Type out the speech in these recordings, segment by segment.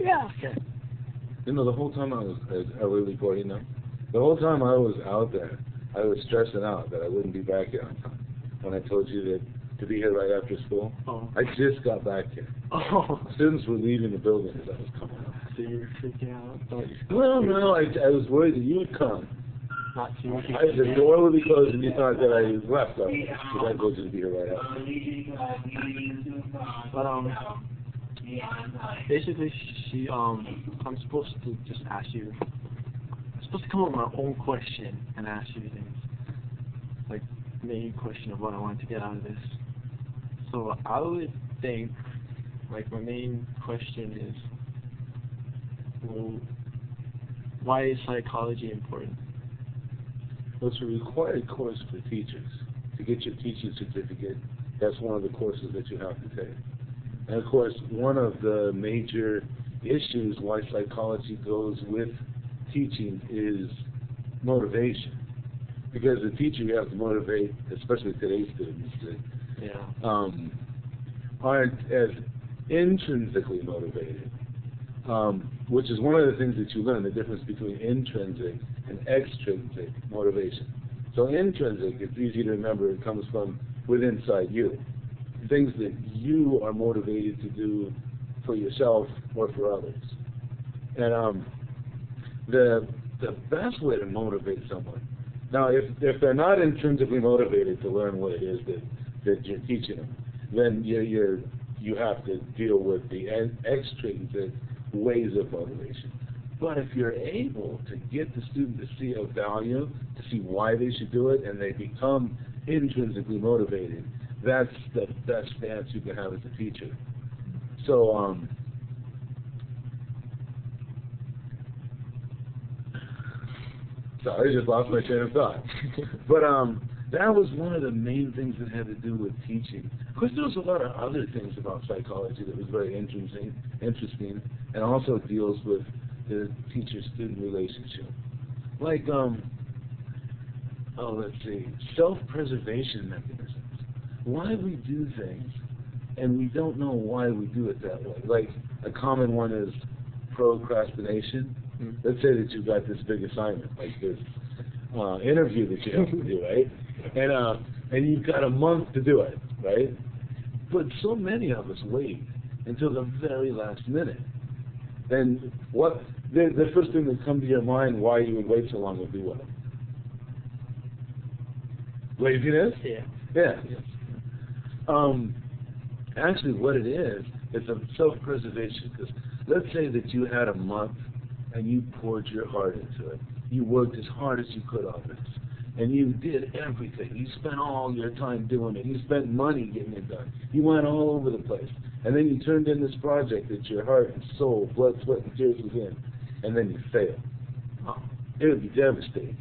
Yeah. Okay. You know, the whole time I was, are we recording now? The whole time I was out there, I was stressing out that I wouldn't be back here on time. When I told you that to be here right after school, Oh. I just got back here. Oh. Students were leaving the building as I was coming out. So you were freaking out. Well, no, I was worried that you would come. Not too. The door would be closed and you thought that I left them. So I told you to be here right after. But basically, I'm supposed to just ask you. I'm supposed to come up with my own question and ask you things, like main question of what I want to get out of this. So I would think, like, my main question is, well, why is psychology important? Well, it's a required course for teachers. To get your teaching certificate, that's one of the courses that you have to take. And of course, one of the major issues why psychology goes with teaching is motivation. Because as a teacher, you have to motivate, especially today's students, that aren't as intrinsically motivated, which is one of the things that you learn, the difference between intrinsic and extrinsic motivation. So intrinsic, it's easy to remember, it comes from within inside you. Things that you are motivated to do for yourself or for others. And the best way to motivate someone, now if they're not intrinsically motivated to learn what it is that you're teaching them, then you have to deal with the extrinsic ways of motivation. But if you're able to get the student to see a value, to see why they should do it, and they become intrinsically motivated, that's the best stance you can have as a teacher. So, sorry, I just lost my train of thought. But that was one of the main things that had to do with teaching. Of course, there was a lot of other things about psychology that was very interesting, and also deals with the teacher-student relationship. Like, let's see, self-preservation mechanisms. Why we do things, and we don't know why we do it that way. Like, a common one is procrastination. Let's say that you've got this big assignment, like this interview that you have to do, right? And you've got a month to do it, right? But so many of us wait until the very last minute. And what the first thing that comes to your mind why you would wait so long would be what? Laziness? Yeah. Yeah. Actually, what it is, it's a self-preservation. Because let's say that you had a month and you poured your heart into it. You worked as hard as you could on this. And you did everything. You spent all your time doing it. You spent money getting it done. You went all over the place. And then you turned in this project that your heart and soul, blood, sweat, and tears was in. And then you failed. It would be devastating.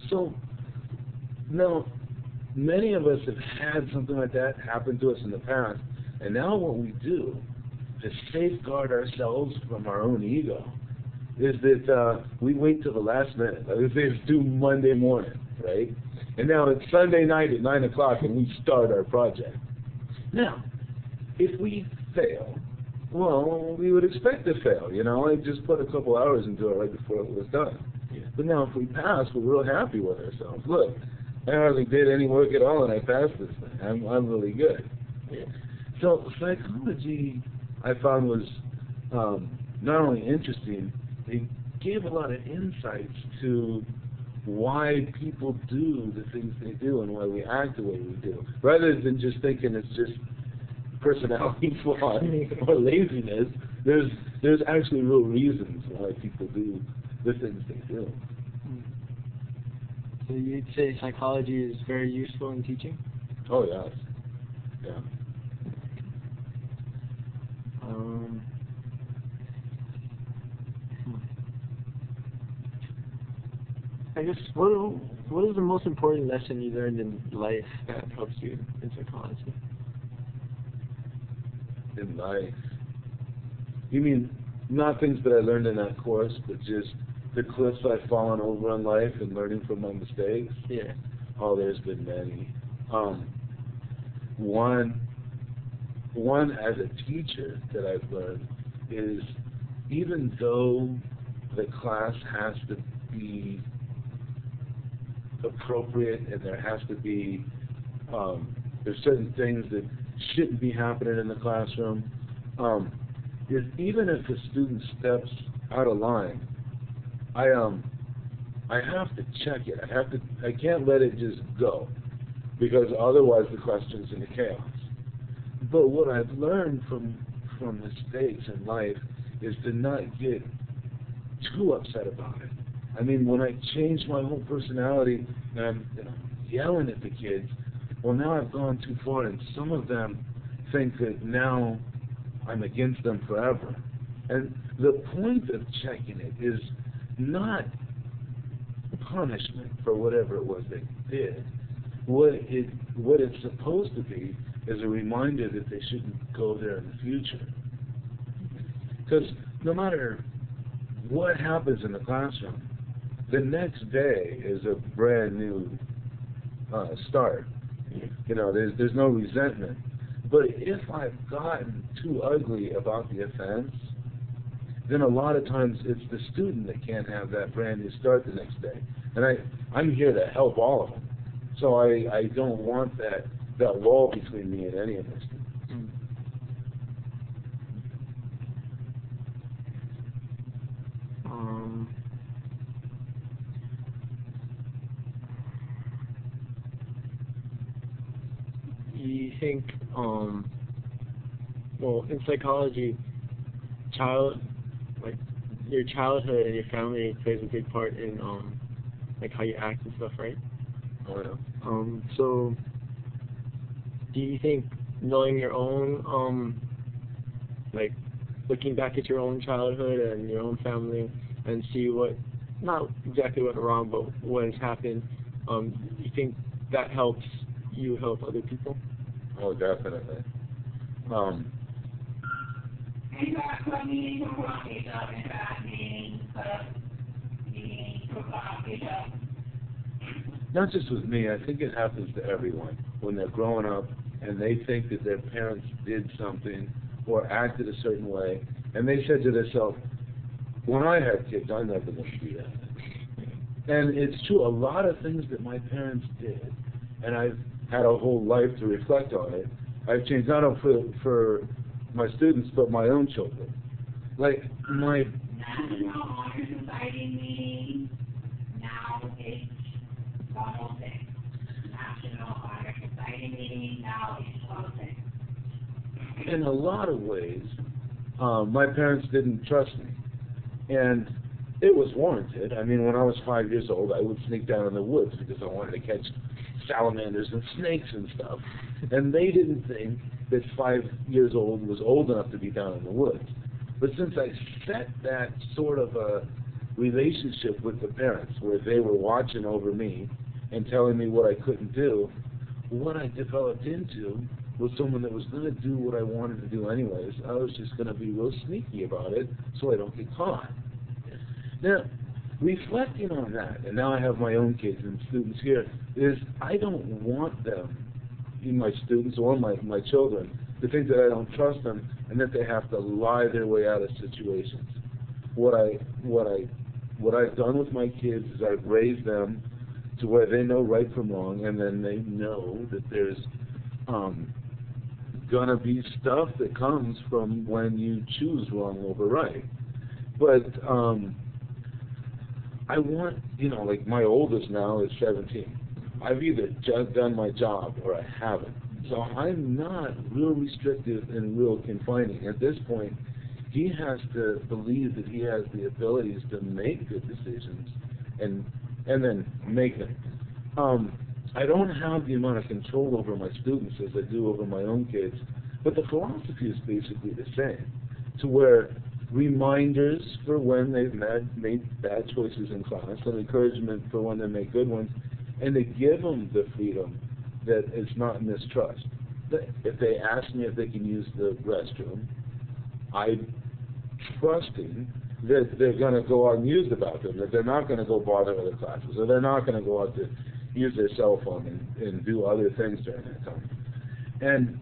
So, now, many of us have had something like that happen to us in the past. And now what we do to safeguard ourselves from our own ego is that we wait till the last minute. Like, let's say it's due Monday morning, right? And now it's Sunday night at 9 o'clock and we start our project. Now, if we fail, well, we would expect to fail, you know? I just put a couple hours into it right before it was done. Yeah. But now if we pass, we're real happy with ourselves. Look, I hardly did any work at all and I passed this thing. I'm really good. Yeah. So psychology, I found, was not only interesting, it gave a lot of insights to why people do the things they do and why we act the way we do, rather than just thinking it's just personality flaw or laziness. There's actually real reasons why people do the things they do. So you'd say psychology is very useful in teaching? Oh yes, yeah. I guess what is the most important lesson you learned in life that helps you in psychology? In life? You mean not things that I learned in that course, but just the cliffs I've fallen over in life and learning from my mistakes? Yeah. Oh, there's been many. One as a teacher that I've learned is even though the class has to be appropriate and there has to be, there's certain things that shouldn't be happening in the classroom, even if a student steps out of line, I have to check it. I can't let it just go, because otherwise the class turns into chaos. But what I've learned from mistakes in life is to not get too upset about it. I mean, when I changed my whole personality and I'm yelling at the kids, well, now I've gone too far, and some of them think that now I'm against them forever. And the point of checking it is not punishment for whatever it was they did. What it's supposed to be is a reminder that they shouldn't go there in the future. Because no matter what happens in the classroom, the next day is a brand new start. There's no resentment. But if I've gotten too ugly about the offense, then a lot of times it's the student that can't have that brand new start the next day. And I'm here to help all of them. So I don't want that wall between me and any of my students. Do you think, well, in psychology, your childhood and your family plays a big part in, how you act and stuff, right? Oh, yeah. So, do you think knowing your own, looking back at your own childhood and your own family and see not exactly what went wrong, but what has happened, you think that helps you help other people? Oh, definitely. Not just with me, I think it happens to everyone when they're growing up and they think that their parents did something or acted a certain way, and they said to themselves, when I had kids, I'm never going to do that. And it's true, a lot of things that my parents did, and I've had a whole life to reflect on it, I've changed not only for my students, but my own children. Like, my... National Honor Society meeting, now it's 106. National Honor Society meeting, now it's 106. In a lot of ways, my parents didn't trust me. And it was warranted. I mean, when I was 5 years old, I would sneak down in the woods because I wanted to catch salamanders and snakes and stuff. And they didn't think that 5 years old was old enough to be down in the woods. But since I set that sort of a relationship with the parents, where they were watching over me and telling me what I couldn't do, what I developed into was someone that was going to do what I wanted to do anyways. I was just going to be real sneaky about it so I don't get caught. Now, reflecting on that, and now I have my own kids and students here, is I don't want them, my students or my children, to think that I don't trust them and that they have to lie their way out of situations. What I've done with my kids is I've raised them to where they know right from wrong, and then they know that there's gonna be stuff that comes from when you choose wrong over right. But I want, like my oldest now is 17. I've either just done my job or I haven't. So I'm not real restrictive and real confining. At this point, he has to believe that he has the abilities to make good decisions and then make them. I don't have the amount of control over my students as I do over my own kids, but the philosophy is basically the same, to where reminders for when they've made bad choices in class and encouragement for when they make good ones, and to give them the freedom that it's not mistrust. If they ask me if they can use the restroom, I'm trusting that they're going to go out and use the bathroom, that they're not going to go bother other classes, or they're not going to go out to use their cell phone and do other things during that time. And